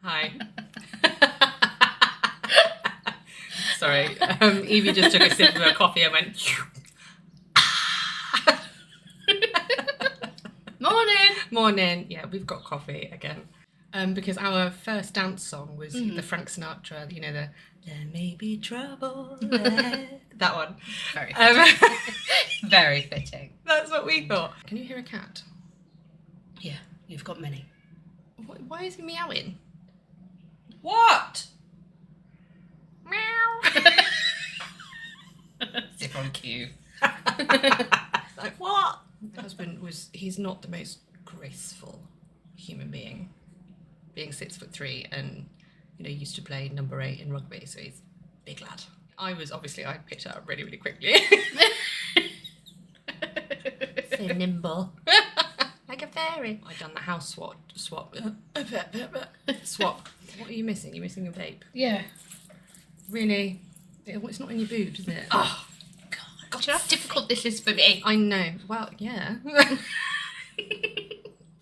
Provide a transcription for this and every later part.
Hi. Sorry, Evie just took a sip of her coffee and went... Morning! Morning. Yeah, we've got coffee again. Because our first dance song was the Frank Sinatra, you know, the There May Be Trouble Ahead. That one. Very fitting. Very fitting. That's what we thought. Can you hear a cat? Yeah, you've got many. Why is he meowing? What? Meow. Zip on cue. Like, what? My husband he's not the most graceful human being, being 6'3" and, you know, used to play number 8 in rugby, so he's a big lad. I picked it up really, really quickly. So nimble. Like a fairy. I'd done the house swap. Swap. What are you missing? You're missing your vape. Yeah. Really? It's not in your boot, is it? Oh, God, you know how difficult this is for me. I know. Well, yeah.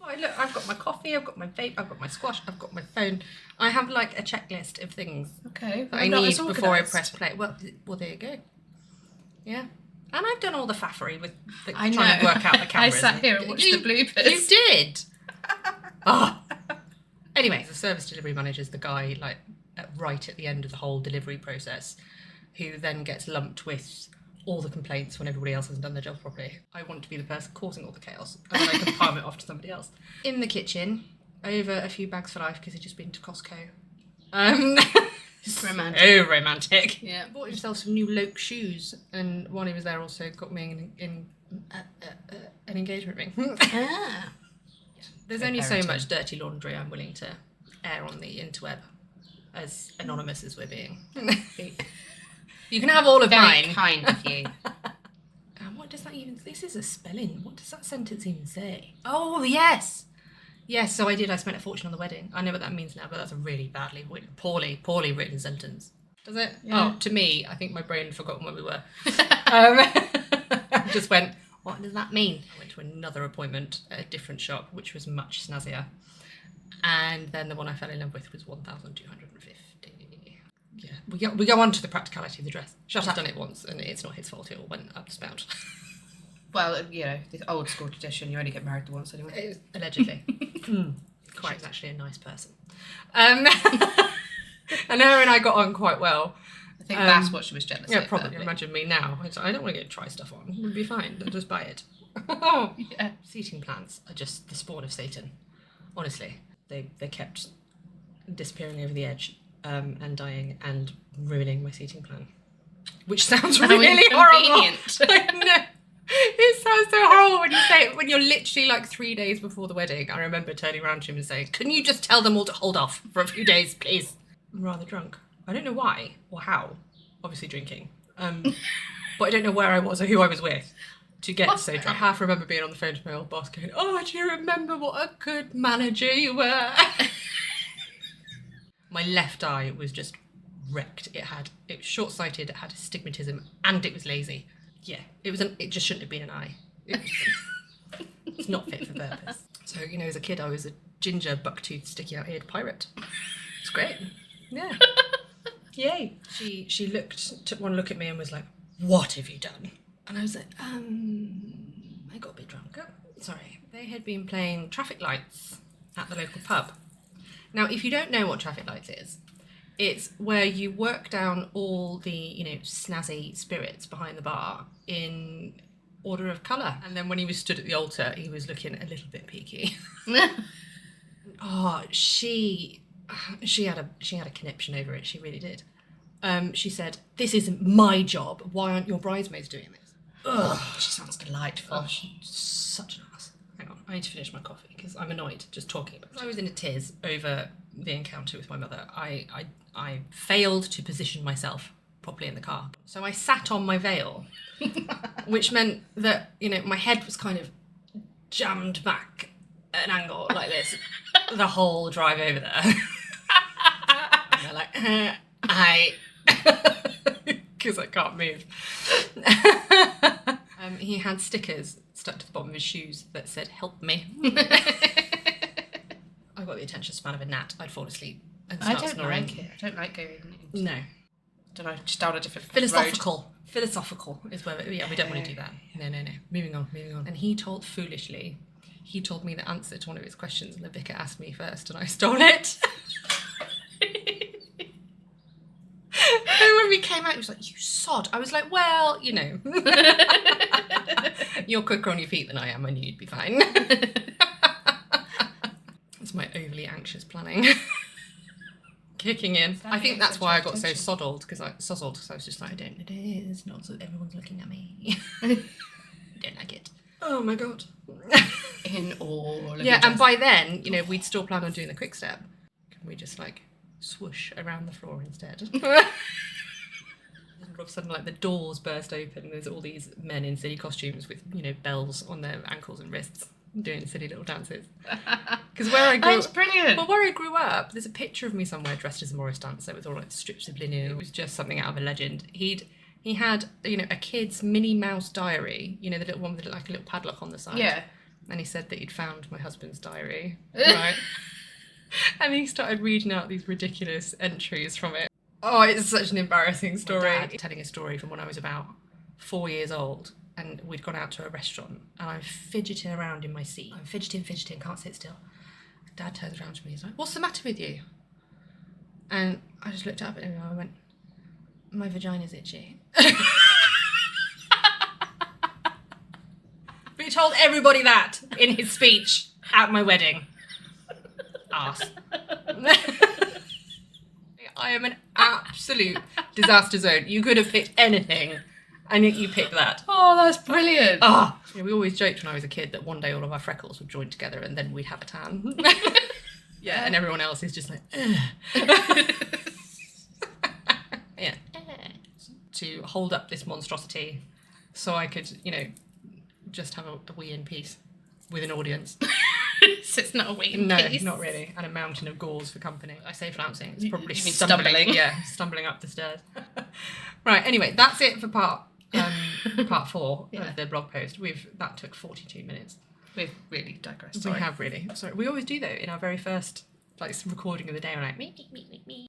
Oh, look, I've got my coffee, I've got my vape, I've got my squash, I've got my phone. I have like a checklist of things Okay. that I need before I press play. Well, there you go. Yeah. And I've done all the faffery with trying to work out the cameras. I sat here and watched the bloopers. You did? Oh. Anyway, the service delivery manager is the guy like right at the end of the whole delivery process who then gets lumped with all the complaints when everybody else hasn't done their job properly. I want to be the person causing all the chaos, and then I can palm it off to somebody else. In the kitchen, over a few bags for life because he'd just been to Costco. It's romantic. Oh, romantic. Yeah. Bought himself some new Loke shoes, and while he was there also got me an engagement ring. Ah. There's only so much dirty laundry I'm willing to air on the interweb, as anonymous as we're being. You can have all of mine. Very kind of you. What does that even... This is a spelling. What does that sentence even say? Oh, yes. Yes, so I spent a fortune on the wedding. I know what that means now, but that's a really poorly written sentence. Does it? Yeah. Oh, to me, I think my brain had forgotten where we were. Just went, what does that mean? I went to another appointment at a different shop, which was much snazzier. And then the one I fell in love with was 1,250. Yeah, we go on to the practicality of the dress. I've done it once, and it's not his fault. It all went up the spout. Well, you know, this old school tradition, you only get married once anyway. Allegedly. Quite She's actually a nice person. And her and I got on quite well. I think that's what she was jealous of. Yeah, probably. Imagine me now. I don't want to go try stuff on. It would be fine. I'll just buy it. Yeah. Seating plans are just the spawn of Satan. Honestly. They kept disappearing over the edge. And dying and ruining my seating plan, which sounds really horrible. I know. It sounds so horrible when you say it, when you're literally like 3 days before the wedding. I remember turning around to him and saying, "Can you just tell them all to hold off for a few days, please?" I'm rather drunk. I don't know why or how. Obviously drinking, but I don't know where I was or who I was with to get so drunk. I half remember being on the phone to my old boss going, "Oh, do you remember what a good manager you were?" My left eye was just wrecked. It was short-sighted, it had astigmatism, and it was lazy. Yeah, it just shouldn't have been an eye. It's not fit for purpose. So, you know, as a kid, I was a ginger, buck-toothed, sticky-out-eared pirate. It's great. Yeah. Yay. She took one look at me and was like, "What have you done?" And I was like, I got a bit drunk. Oh, sorry. They had been playing traffic lights at the local pub. Now, if you don't know what traffic lights is, it's where you work down all the, you know, snazzy spirits behind the bar in order of colour. And then when he was stood at the altar, he was looking a little bit peaky. Oh, she had a conniption over it. She really did. She said, "This isn't my job. Why aren't your bridesmaids doing this?" Ugh, she sounds delightful. Oh, she's such an ass. Hang on, I need to finish my coffee because I'm annoyed just talking about it. I was in a tiz over the encounter with my mother. I failed to position myself properly in the car. So I sat on my veil, which meant that, you know, my head was kind of jammed back at an angle like this the whole drive over there. And they're like, because I can't move. He had stickers stuck to the bottom of his shoes that said, "Help me." I got the attention span of a gnat. I'd fall asleep and I start don't snoring. like it. I don't like going. No. Don't know, just down a different Philosophical is where we don't want to do that. No. Moving on. And he told me the answer to one of his questions, and the vicar asked me first, and I stole it. And when we came out, he was like, "You sod." I was like, "Well, you know, you're quicker on your feet than I am. I knew you'd be fine." That's my overly anxious planning kicking in. I think that's why I got so sozzled, because I was just like, I don't know, it's not so everyone's looking at me. Don't like it. Oh my god. In all of Yeah, and by then, you know, we'd still plan on doing the quick step. Can we just like swoosh around the floor instead? And all of a sudden, like, the doors burst open and there's all these men in silly costumes with, you know, bells on their ankles and wrists doing silly little dances. Because where I grew That's brilliant. Well, where I grew up, there's a picture of me somewhere dressed as a Morris dancer with all like strips of linen. It was just something out of a legend. He had, you know, a kid's Minnie Mouse diary, you know, the little one with like a little padlock on the side. Yeah. And he said that he'd found my husband's diary. Right. And he started reading out these ridiculous entries from it. Oh, it's such an embarrassing story. My dad telling a story from when I was about 4 years old, and we'd gone out to a restaurant, and I'm fidgeting around in my seat. I'm fidgeting, can't sit still. Dad turns around to me, he's like, "What's the matter with you?" And I just looked up at him and I went, "My vagina's itchy." But he told everybody that in his speech at my wedding. Arse. I am an absolute disaster zone. You could have picked anything, and yet you picked that. Oh, that's brilliant. Ah, yeah, we always joked when I was a kid that one day all of our freckles would join together and then we'd have a tan. Yeah, and everyone else is just like, yeah. To hold up this monstrosity so I could, you know, just have a wee in peace with an audience. So it's not a wee in No, peace. not really. And a mountain of gauze for company. I say flouncing. It's probably you mean stumbling. stumbling? Yeah, stumbling up the stairs. Right, anyway, that's it for part 4 of the blog post. That took 42 minutes. We've really digressed. We have really. Sorry. We always do though in our very first like recording of the day. We're like, me.